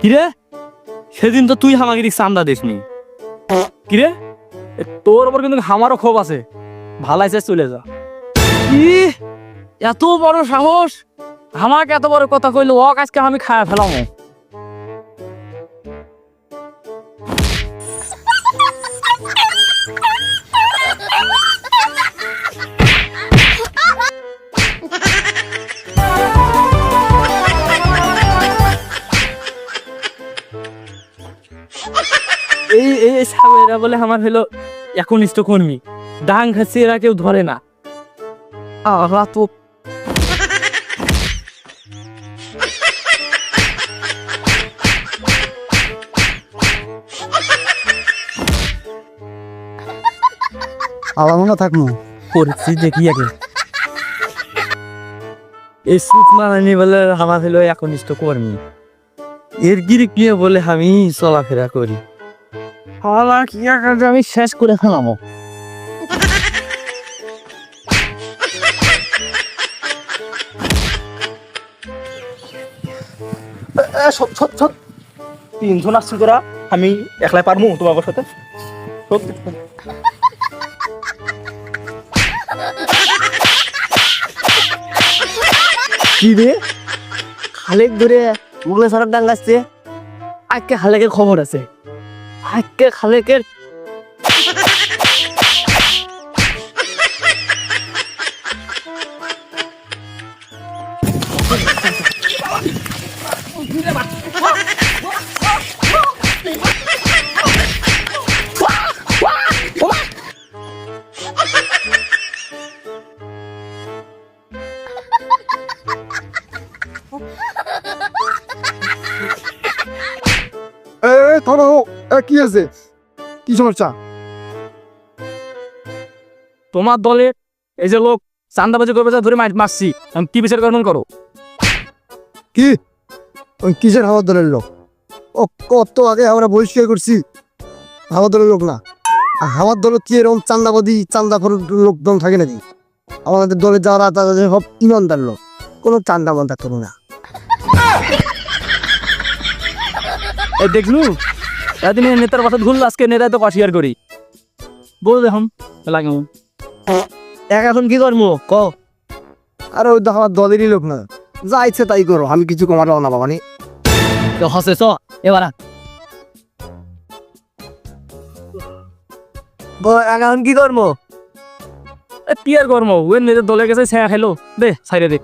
কিরে সেদিন তো তুই আমাকে চান্দা দিসনি কিরে তোর ওপর কিন্তু আমারও ক্ষোভ আছে ভালাইছে চলে যা কি এত বড় সাহস আমাকে এত বড় কথা কইলো ও আজকে আমি খায়া ফেলাম এই এই সাবেরা বলে আমার হলো একনিষ্ঠ কর্মী ডাং খাচ্ছে এরা কেউ ধরে না তো আলাদা থাকবো পরিস্থিতি দেখি আগে এই সুখ মানানি বলে আমার হলো একনিষ্ঠ কর্মী এর গিরি কি বলে আমি চলাফেরা করি আমার কি আমি শেষ করে ফেলামো তিনজন আসছি তোরা আমি একলাই পারবো তোমার সাথে কি রে খালেক ধরে মুগলে সারার ডাং আসছে আজকে খালেকের খবর আছে আজকে খালেকের কি আছে কি সমস্যা? তোমার দলের এই যে লোক চান্দাবাজি করবে ধরে মারছি কি বিচার করবেন করো কি ওই কিসের হাওয়ার দলের লোক? ও কত আগে আমরা বহিষ্কার করছি হাওয়ার দলের লোক না। আর হাওয়ার দলের কি এরকম চান্দাবাদী চান্দাখোর লোকজন থাকে নাকি? আমাদের দলে যারা তাদের সব ইমানদার লোক, কোনো চান্দা মান্দা করো না। এই দেখলু এদিন নেতার কথা ভুল আজকে নেতা তো কাশিয়ার করি বল এখন লাগে এখন কি করবো ক? আরে ওই তো আমার দলেরই লোক না, যা ইচ্ছে তাই করো, আমি কিছু কমারও না বাবানি। হসে চ এবার এখন কি করবো? কি আর করবো ওই নেতার দলে গেছে ছায়া খাইলো দে সাইডে দে